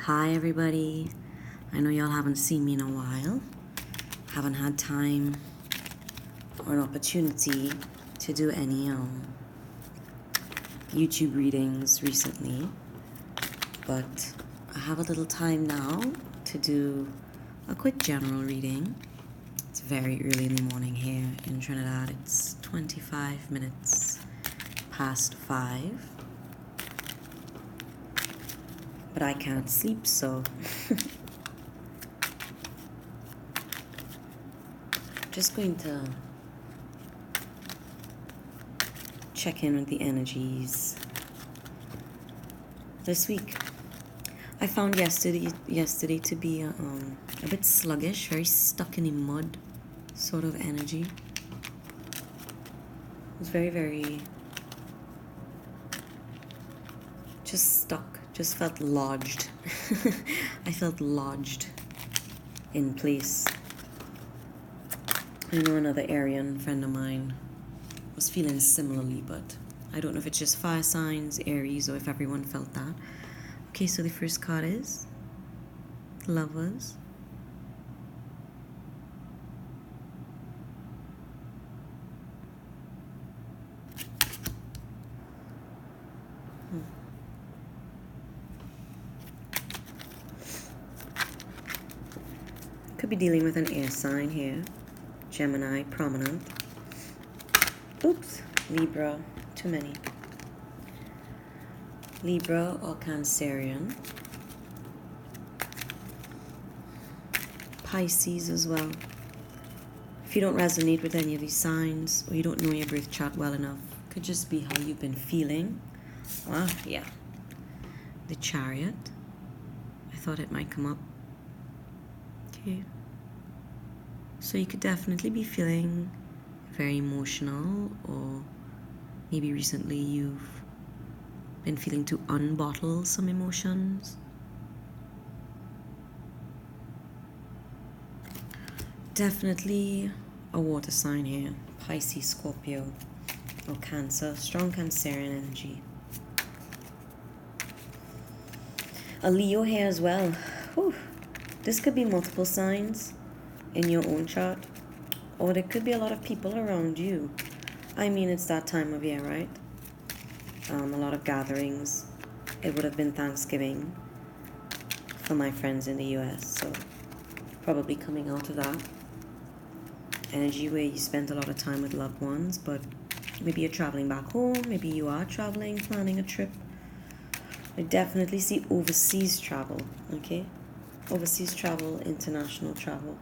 Hi everybody. I know y'all haven't seen me in a while. Haven't had time or an opportunity to do any YouTube readings recently, but I have a little time now to do a quick general reading. It's very early in the morning here in Trinidad. It's 25 minutes past 5. But I can't sleep, so just going to check in with the energies this week. I found yesterday to be a bit sluggish, very stuck in the mud sort of energy. It was very just stuck, just felt lodged. I felt lodged in place. I know another Aryan friend of mine was feeling similarly, but I don't know if it's just fire signs, Aries, or if everyone felt that. Okay, so the first card is Lovers. Could be dealing with an air sign here. Gemini, prominent. Oops, Libra, too many. Libra or Cancerian. Pisces as well. If you don't resonate with any of these signs, or you don't know your birth chart well enough, could just be how you've been feeling. Yeah. The Chariot. I thought it might come up. Okay. So you could definitely be feeling very emotional, or maybe recently you've been feeling to unbottle some emotions. Definitely a water sign here. Pisces, Scorpio, or Cancer. Strong Cancerian energy. A Leo here as well. Whew. This could be multiple signs in your own chart, or there could be a lot of people around you. I mean, it's that time of year, right? A lot of gatherings. It would have been Thanksgiving for my friends in the US, so probably coming out of that energy where you spent a lot of time with loved ones, but maybe you're traveling back home, maybe you are traveling, planning a trip. I definitely see overseas travel, okay? Overseas travel, international travel.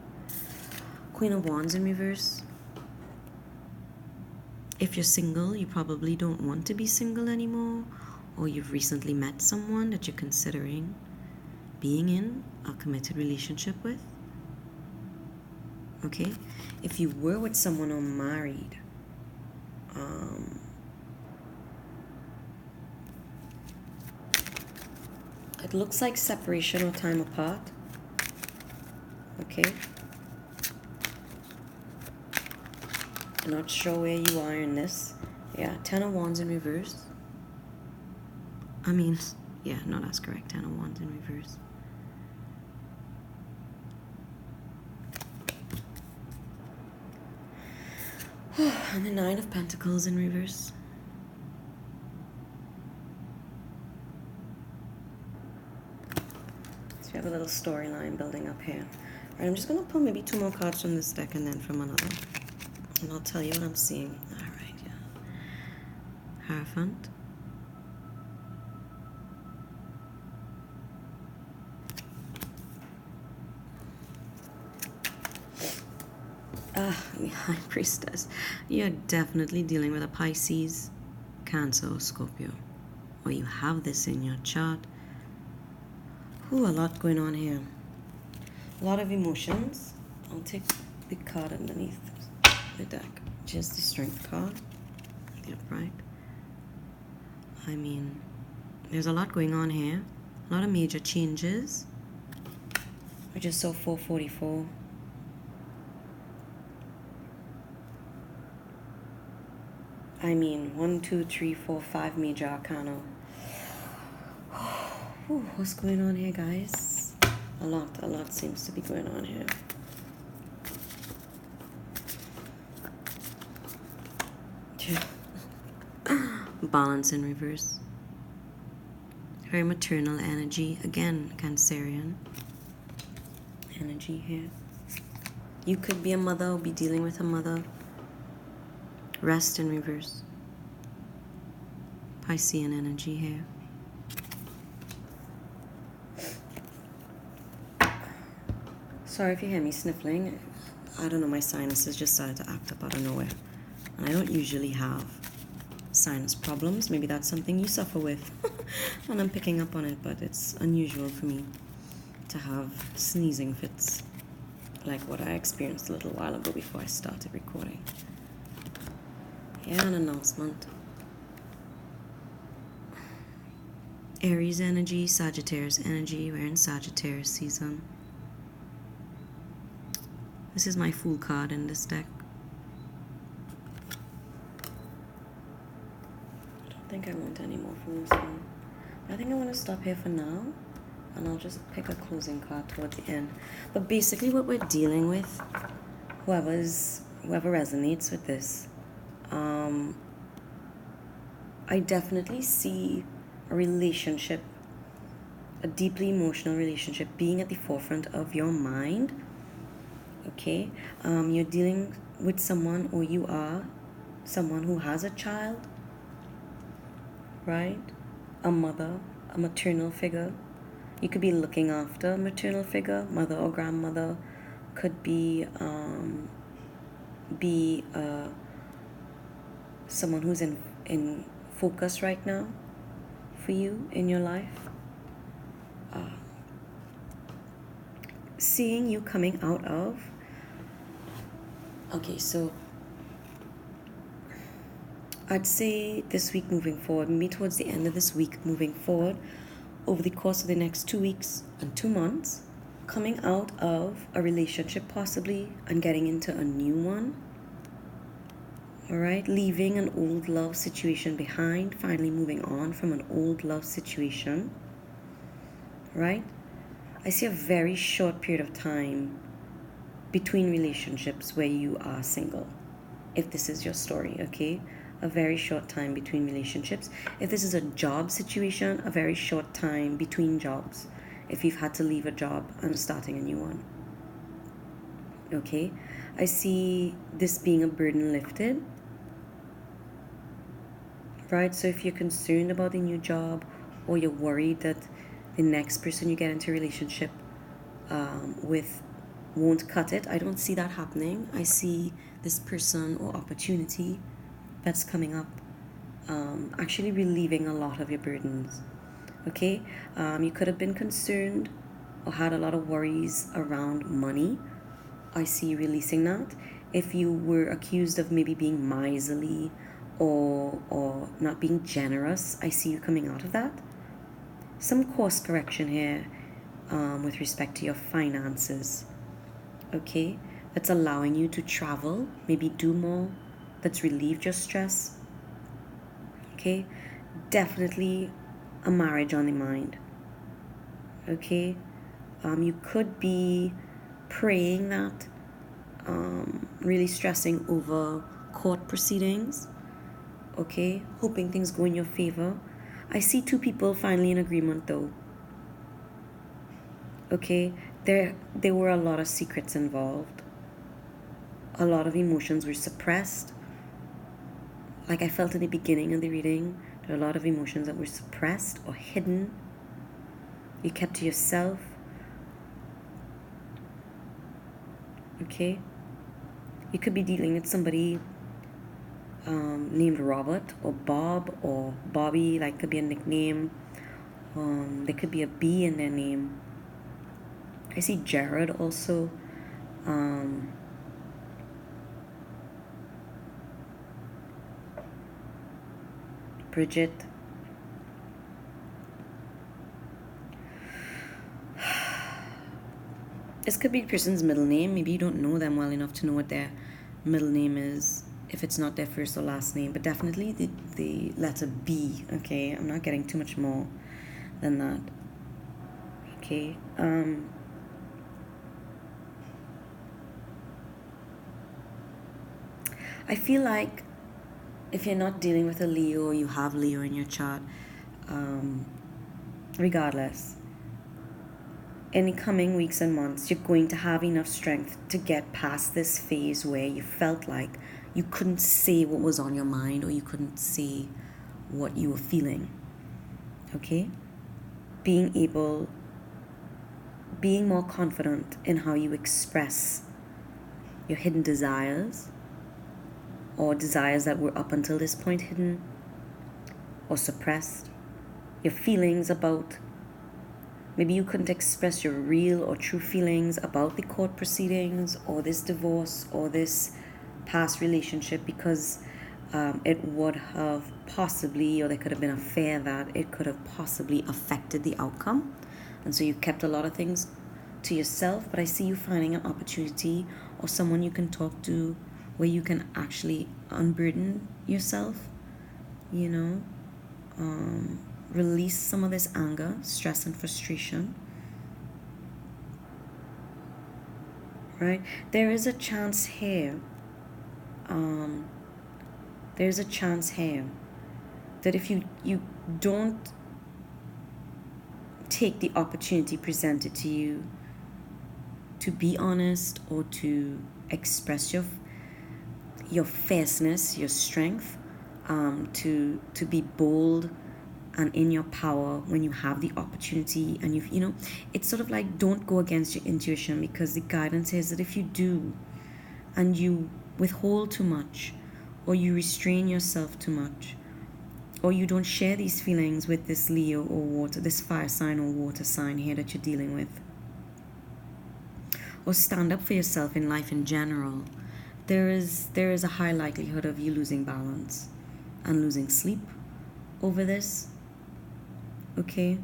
Queen of Wands in reverse. If you're single, you probably don't want to be single anymore, or you've recently met someone that you're considering being in a committed relationship with. Okay? If you were with someone or married, it looks like separation or time apart. Okay? I'm not sure where you are in this. Yeah, Ten of Wands in reverse. I mean, yeah, no, that's correct. Ten of Wands in reverse. And the Nine of Pentacles in reverse. So we have a little storyline building up here. All right, I'm just going to pull maybe 2 more cards from this deck and then from another. And I'll tell you what I'm seeing. All right, yeah. Hierophant. The High Priestess. You're definitely dealing with a Pisces, Cancer, or Scorpio. Or you have this in your chart. Ooh, a lot going on here. A lot of emotions. I'll take the card underneath the deck. Just the Strength card. The Upright. I mean, there's a lot going on here. A lot of major changes. We just saw 444. I mean, 1, 2, 3, 4, 5 major arcana. Whew, what's going on here, guys? A lot seems to be going on here. Balance in reverse. Very maternal energy. Again, Cancerian energy here. You could be a mother or be dealing with a mother. Rest in reverse. Piscean energy here. Sorry if you hear me sniffling. I don't know, my sinuses just started to act up out of nowhere. And I don't usually have sinus problems. Maybe that's something you suffer with. And I'm picking up on it, but it's unusual for me to have sneezing fits like what I experienced a little while ago before I started recording. Yeah, an announcement. Aries energy, Sagittarius energy. We're in Sagittarius season. This is my Fool card in this deck. I don't think I want any more from this one. I think I want to stop here for now, and I'll just pick a closing card toward the end. But basically what we're dealing with, whoever resonates with this, I definitely see a relationship, a deeply emotional relationship being at the forefront of your mind. Okay, you're dealing with someone, or you are someone who has a child, right? A mother, a maternal figure. You could be looking after a maternal figure, mother or grandmother. Could be someone who's in focus right now for you in your life. Seeing you coming out of. Okay, so I'd say this week moving forward, maybe towards the end of this week moving forward, over the course of the next 2 weeks and 2 months, coming out of a relationship possibly and getting into a new one. All right, leaving an old love situation behind, finally moving on from an old love situation. Right? I see a very short period of time between relationships where you are single. If this is your story, okay? A very short time between relationships. If this is a job situation, a very short time between jobs. If you've had to leave a job and starting a new one. Okay? I see this being a burden lifted. Right? So if you're concerned about a new job, or you're worried that the next person you get into a relationship with won't cut it, I don't see that happening. I see this person or opportunity that's coming up actually relieving a lot of your burdens. Okay? You could have been concerned or had a lot of worries around money. I see you releasing that. If you were accused of maybe being miserly or not being generous, I see you coming out of that. Some course correction here with respect to your finances. Okay? That's allowing you to travel, maybe do more, that's relieved your stress. Okay? Definitely a marriage on the mind. Okay? You could be praying that, really stressing over court proceedings. Okay? Hoping things go in your favor. I see 2 people finally in agreement though. Okay? There were a lot of secrets involved. A lot of emotions were suppressed. Like I felt in the beginning of the reading, there are a lot of emotions that were suppressed or hidden. You kept to yourself. Okay? You could be dealing with somebody named Robert or Bob or Bobby. Like could be a nickname. There could be a B in their name. I see Jared also. Bridget. This could be the person's middle name. Maybe you don't know them well enough to know what their middle name is, if it's not their first or last name, but definitely the letter B. Okay, I'm not getting too much more than that. Okay. I feel like if you're not dealing with a Leo or you have Leo in your chart, regardless, in the coming weeks and months, you're going to have enough strength to get past this phase where you felt like you couldn't say what was on your mind or you couldn't say what you were feeling. Okay? Being more confident in how you express your hidden desires or desires that were up until this point hidden or suppressed. Your feelings about, maybe you couldn't express your real or true feelings about the court proceedings or this divorce or this past relationship because it would have possibly, or there could have been a fear that it could have possibly affected the outcome. And so you kept a lot of things to yourself, but I see you finding an opportunity or someone you can talk to where you can actually unburden yourself, you know, release some of this anger, stress, and frustration. Right? There is a chance here. There's a chance here that if you don't take the opportunity presented to you to be honest or to express your fierceness, your strength, to be bold and in your power when you have the opportunity, and you know, it's sort of like don't go against your intuition, because the guidance is that if you do and you withhold too much or you restrain yourself too much or you don't share these feelings with this Leo or water, this fire sign or water sign here that you're dealing with, or stand up for yourself in life in general, there is a high likelihood of you losing balance and losing sleep over this. Okay?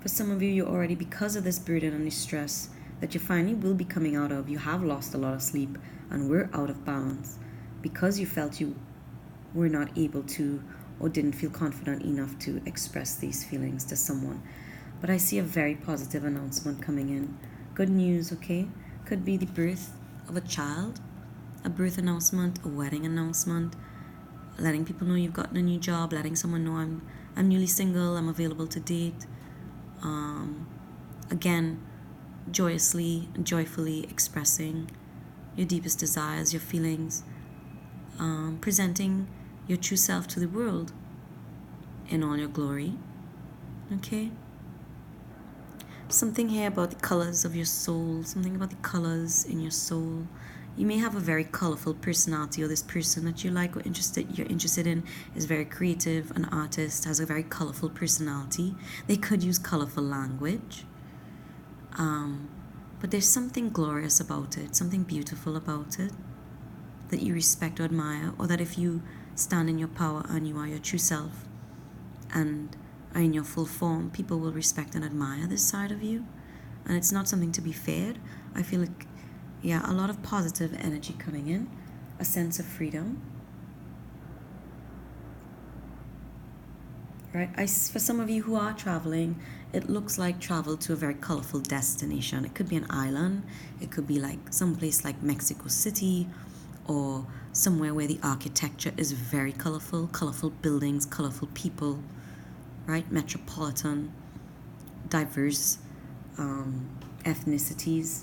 For some of you, you're already, because of this burden and this stress that you finally will be coming out of, you have lost a lot of sleep and were out of balance because you felt you were not able to or didn't feel confident enough to express these feelings to someone. But I see a very positive announcement coming in. Good news, okay? Could be the birth of a child, a birth announcement, a wedding announcement, letting people know you've gotten a new job, letting someone know I'm newly single, I'm available to date. Again, joyously and joyfully expressing your deepest desires, your feelings, presenting your true self to the world in all your glory. Okay? Something here about the colors of your soul, something about the colors in your soul. You may have a very colorful personality, or this person that you like or you're interested in is very creative, an artist, has a very colorful personality. They could use colorful language. But there's something glorious about it, something beautiful about it that you respect or admire, or that if you stand in your power and you are your true self and are in your full form, people will respect and admire this side of you. And it's not something to be feared. I feel like, yeah, a lot of positive energy coming in, a sense of freedom. Right? For some of you who are traveling, it looks like travel to a very colorful destination. It could be an island. It could be like someplace like Mexico City, or somewhere where the architecture is very colorful, colorful buildings, colorful people, right? Metropolitan, diverse ethnicities,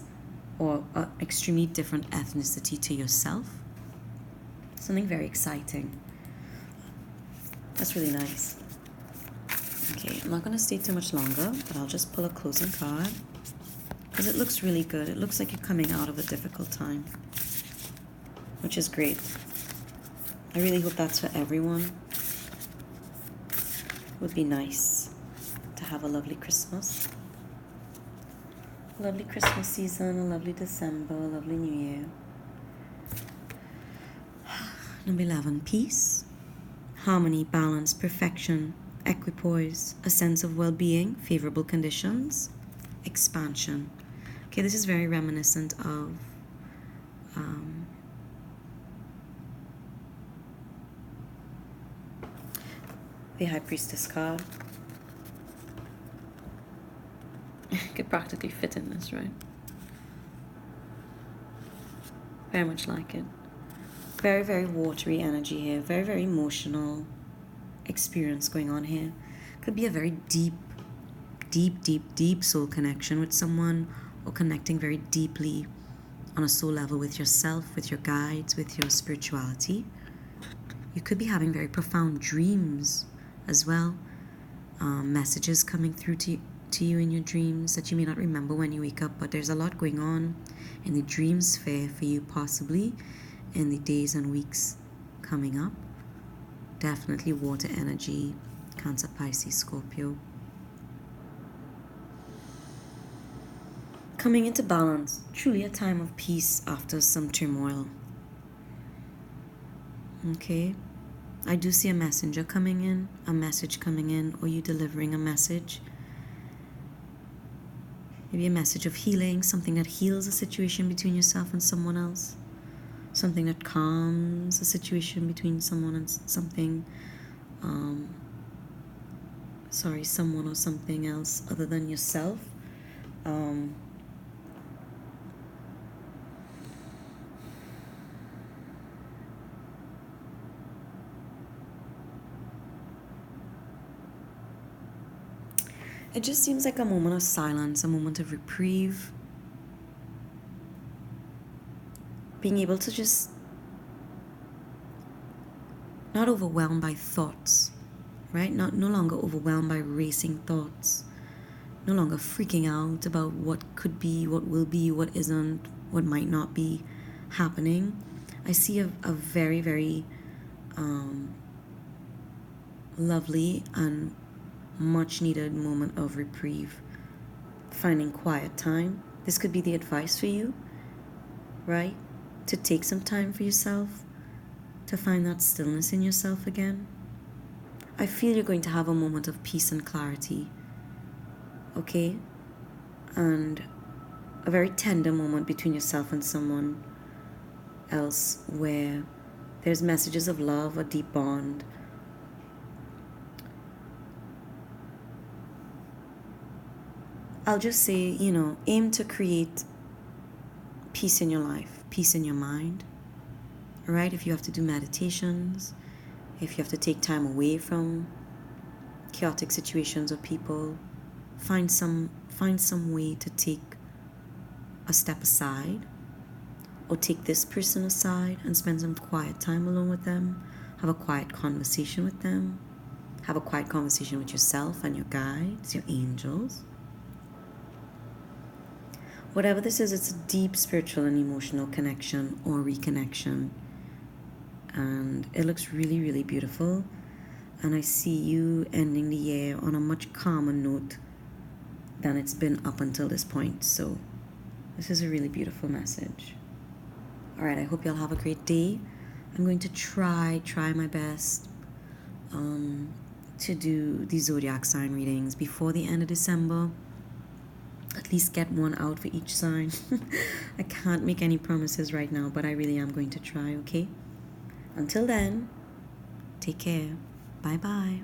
or extremely different ethnicity to yourself. Something very exciting. That's really nice. Okay, I'm not going to stay too much longer, but I'll just pull a closing card because it looks really good. It looks like you're coming out of a difficult time, which is great. I really hope that's for everyone. It would be nice to have a lovely Christmas. A lovely Christmas season, a lovely December, a lovely New Year. Number 11, peace, harmony, balance, perfection, equipoise, a sense of well-being, favorable conditions, expansion. Okay, this is very reminiscent of the High Priestess card. Could practically fit in this, right? Very much like it. Very, very watery energy here. Very, very emotional experience going on here. Could be a very deep soul connection with someone, or connecting very deeply on a soul level with yourself, with your guides, with your spirituality. You could be having very profound dreams as well. Messages coming through to you in your dreams that you may not remember when you wake up, but there's a lot going on in the dream sphere for you, possibly in the days and weeks coming up. Definitely water energy, Cancer, Pisces, Scorpio. Coming into balance, truly a time of peace after some turmoil. Okay, I do see a messenger coming in, a message coming in, or you delivering a message. Maybe a message of healing, something that heals a situation between yourself and someone else. Something that calms a situation between someone and something. Someone or something else other than yourself. It just seems like a moment of silence, a moment of reprieve. Being able to just not overwhelmed by thoughts, right? No longer overwhelmed by racing thoughts. No longer freaking out about what could be, what will be, what isn't, what might not be happening. I see a very, very lovely and much needed moment of reprieve. Finding quiet time. This could be the advice for you, right? To take some time for yourself, to find that stillness in yourself again. I feel you're going to have a moment of peace and clarity, okay? And a very tender moment between yourself and someone else where there's messages of love, a deep bond. I'll just say, aim to create peace in your life, peace in your mind. All right? If you have to do meditations, if you have to take time away from chaotic situations or people, find some way to take a step aside, or take this person aside and spend some quiet time alone with them. Have a quiet conversation with them. Have a quiet conversation with yourself and your guides, your angels. Whatever this is, it's a deep spiritual and emotional connection or reconnection. And it looks really, really beautiful. And I see you ending the year on a much calmer note than it's been up until this point. So this is a really beautiful message. All right, I hope y'all have a great day. I'm going to try my best to do the zodiac sign readings before the end of December. At least get one out for each sign. I can't make any promises right now, but I really am going to try, okay? Until then, take care. Bye-bye.